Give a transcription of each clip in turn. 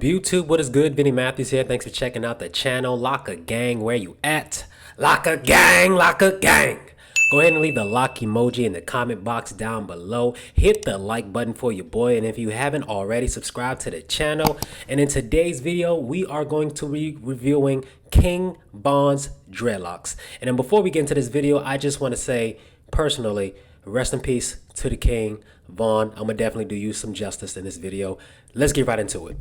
YouTube, what is good? Vinny Matthews here. Thanks for checking out the channel. Locka Gang, where you at? Locka Gang, Locka Gang. Go ahead and leave the lock emoji in the comment box down below. Hit the like button for your boy. And if you haven't already, subscribe to the channel. And in today's video, we are going to be reviewing King Vons Dreadlocks. And then before we get into this video, I just want to say personally, rest in peace to the King Von. I'm gonna definitely do you some justice in this video. Let's get right into it.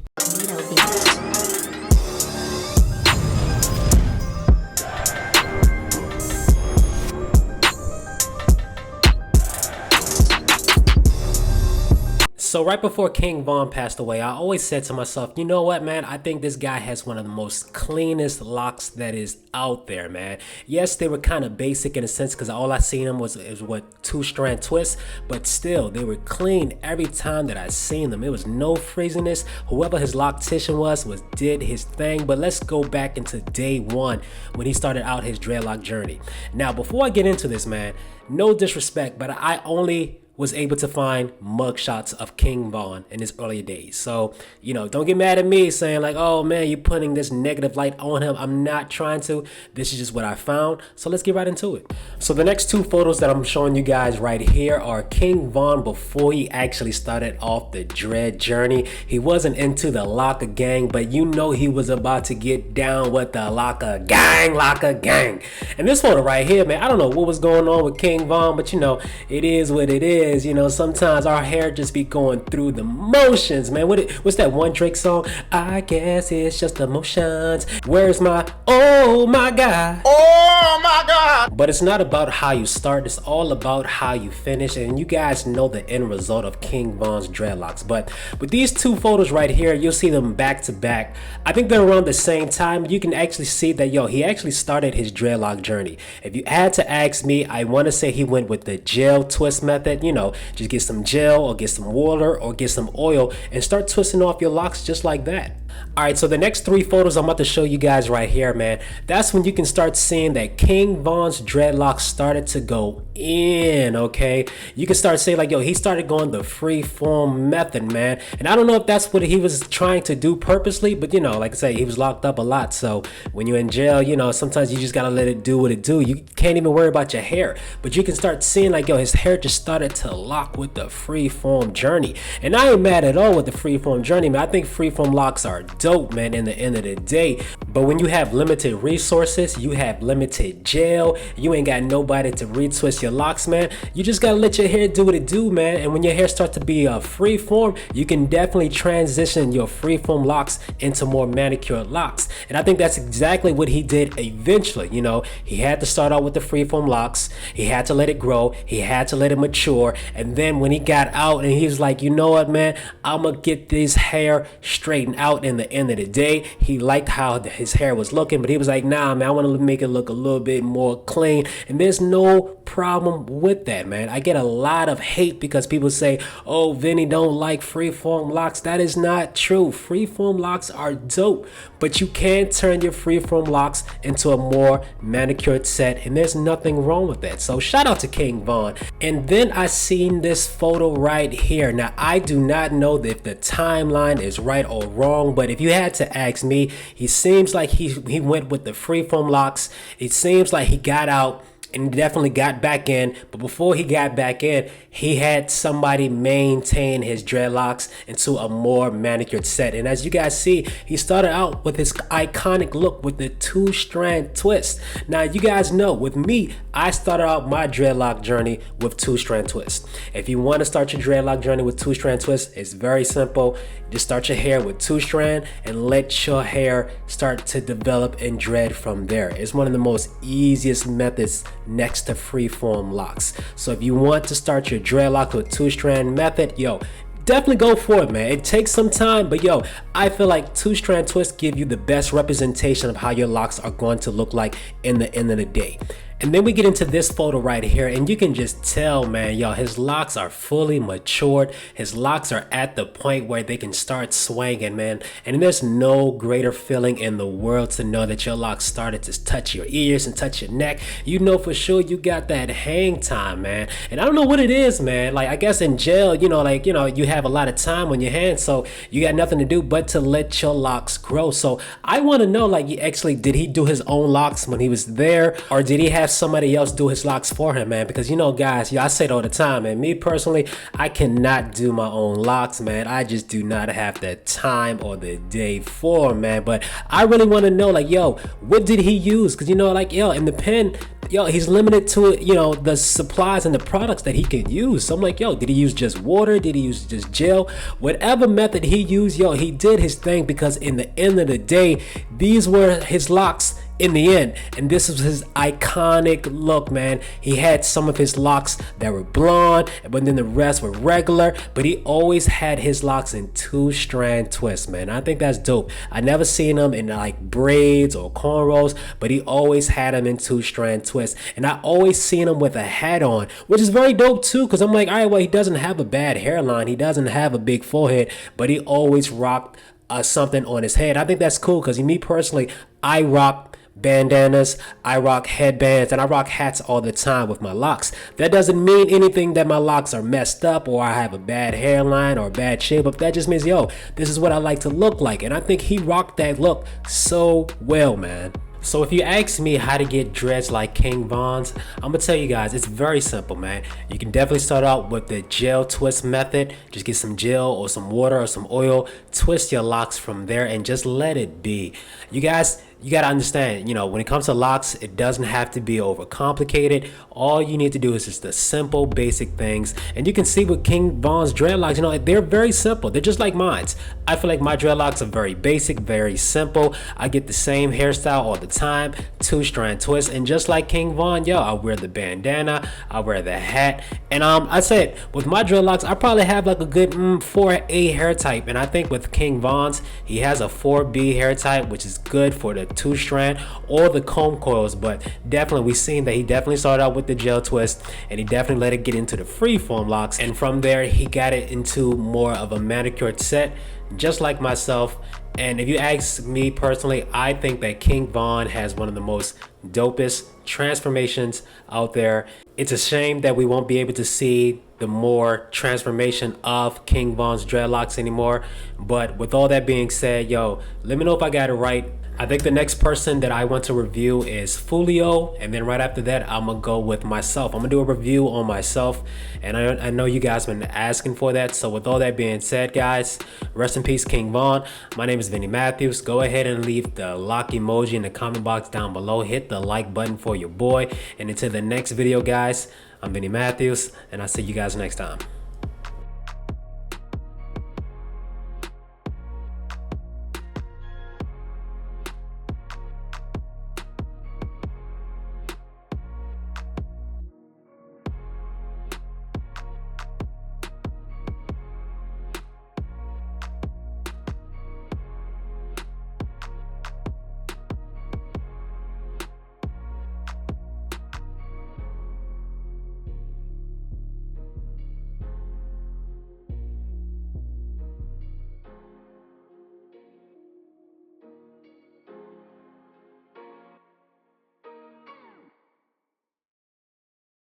So right before King Von passed away, I always said to myself, you know what, man? I think this guy has one of the most cleanest locks that is out there, man. Yes, they were kind of basic in a sense because all I seen them was what 2-strand twists, but still they were clean every time that I seen them. It was no frizziness. Whoever his loctician was did his thing. But let's go back into day one when he started out his dreadlock journey. Now, before I get into this, man, no disrespect, but I only was able to find mugshots of King Von in his earlier days. So, you know, don't get mad at me saying like, oh man, you're putting this negative light on him. I'm not trying to. This is just what I found. So let's get right into it. So the next two photos that I'm showing you guys right here are King Von before he actually started off the dread journey. He wasn't into the Locka Gang, but you know he was about to get down with the Locka Gang, Locka Gang. And this photo right here, man, I don't know what was going on with King Von, but you know, it is what it is. You know, sometimes our hair just be going through the motions, man. What's that one Drake song? I guess it's just emotions. Where's my, oh my God. Oh my God. But it's not about how you start. It's all about how you finish. And you guys know the end result of King Vons Dreadlocks. But with these two photos right here, you'll see them back to back. I think they're around the same time. You can actually see that, yo, he actually started his dreadlock journey. If you had to ask me, I want to say he went with the gel twist method. You know, just get some gel or get some water or get some oil and start twisting off your locks just like that. All right, so the next three photos I'm about to show you guys right here, man, that's when you can start seeing that King Vons Dreadlocks started to go in, okay? You can start saying like, yo, he started going the Freeform method, man. And I don't know if that's what he was trying to do purposely, but you know, like I say, he was locked up a lot. So when you're in jail, you know, sometimes you just gotta let it do what it do. You can't even worry about your hair, but you can start seeing like, yo, his hair just started to lock with the Freeform journey. And I ain't mad at all with the Freeform journey, man. I think Freeform locks are dope, man, in the end of the day. But when you have limited resources, you have limited gel, you ain't got nobody to retwist your locks, man, you just gotta let your hair do what it do, man. And when your hair starts to be a freeform, you can definitely transition your freeform locks into more manicured locks. And I think that's exactly what he did eventually. You know, he had to start out with the freeform locks, he had to let it grow, he had to let it mature, and then when he got out and he was like, you know what, man, I'm gonna get this hair straightened out. In the end of the day, he liked how his hair was looking, but he was like, nah, man, I want to make it look a little bit more clean. And there's no problem with that, man. I get a lot of hate because people say, oh, Vinny don't like freeform locks. That is not true. Freeform locks are dope, but you can turn your freeform locks into a more manicured set, and there's nothing wrong with that. So shout out to King Von. And then I seen this photo right here. Now, I do not know if the timeline is right or wrong, but if you had to ask me, he seems like he went with the freeform locks. It seems like he got out and definitely got back in, but before he got back in, he had somebody maintain his dreadlocks into a more manicured set. And as you guys see, he started out with his iconic look with the 2-strand twist. Now, you guys know, with me, I started out my dreadlock journey with 2-strand twist. If you want to start your dreadlock journey with 2-strand twist, it's very simple. Just start your hair with 2-strand and let your hair start to develop and dread from there. It's one of the most easiest methods next to freeform locks. So if you want to start your dreadlock with 2-strand method, yo, definitely go for it, man. It takes some time, but yo, I feel like 2-strand twists give you the best representation of how your locks are going to look like in the end of the day. And then we get into this photo right here, and you can just tell, man, yo, his locks are fully matured. His locks are at the point where they can start swinging, man. And there's no greater feeling in the world to know that your locks started to touch your ears and touch your neck. You know for sure you got that hang time, man. And I don't know what it is, man. Like, I guess in jail, you have a lot of time on your hands, so you got nothing to do but to let your locks grow. So I want to know, like, did he do his own locks when he was there, or did he have somebody else do his locks for him, man? Because guys, I say it all the time, man. Me personally, I cannot do my own locks, man. I just do not have the time or the day for, man. But I really want to know, like, yo, what did he use? Because in the pen, he's limited to the supplies and the products that he can use. So I'm like, yo, did he use just water? Did he use just gel? Whatever method he used, he did his thing, because in the end of the day, these were his locks in the end, and this was his iconic look, man. He had some of his locks that were blonde, but then the rest were regular, but he always had his locks in 2-strand twists, man. I think that's dope. I never seen him in like braids or cornrows, but he always had them in 2-strand twists, and I always seen him with a hat on, which is very dope too, because I'm like, all right, well, he doesn't have a bad hairline, he doesn't have a big forehead, but he always rocked something on his head. I think that's cool, because me personally, I rock bandanas, I rock headbands, and I rock hats all the time with my locks. That doesn't mean anything that my locks are messed up or I have a bad hairline or bad shape up. That just means, yo, this is what I like to look like. And I think he rocked that look so well, man. So if you ask me how to get dreads like King Vons, I'm gonna tell you guys, it's very simple, man. You can definitely start out with the gel twist method. Just get some gel or some water or some oil, twist your locks from there, and just let it be. You guys, you gotta understand, when it comes to locks, it doesn't have to be overcomplicated. All you need to do is just the simple, basic things. And you can see with King Vons dreadlocks, they're very simple. They're just like mine. I feel like my dreadlocks are very basic, very simple. I get the same hairstyle all the time, 2-strand twist, and just like King Von, I wear the bandana, I wear the hat, and I said with my dreadlocks, I probably have like a good 4A hair type, and I think with King Vons, he has a 4B hair type, which is good for the 2-strand or the comb coils. But definitely, we've seen that he definitely started out with the gel twist, and he definitely let it get into the freeform locks, and from there he got it into more of a manicured set, just like myself. And if you ask me personally, I think that King Von has one of the most dopest transformations out there. It's a shame that we won't be able to see the more transformation of King Vons dreadlocks anymore. But with all that being said, yo, let me know if I got it right. I think the next person that I want to review is Fulio, and then right after that, I'm gonna go with myself. I'm gonna do a review on myself, and I know you guys been asking for that. So with all that being said, guys, rest in peace, King Von. My name is Vinny Matthews. Go ahead and leave the lock emoji in the comment box down below. Hit the like button for your boy, and until the next video, guys, I'm Vinny Matthews, and I'll see you guys next time.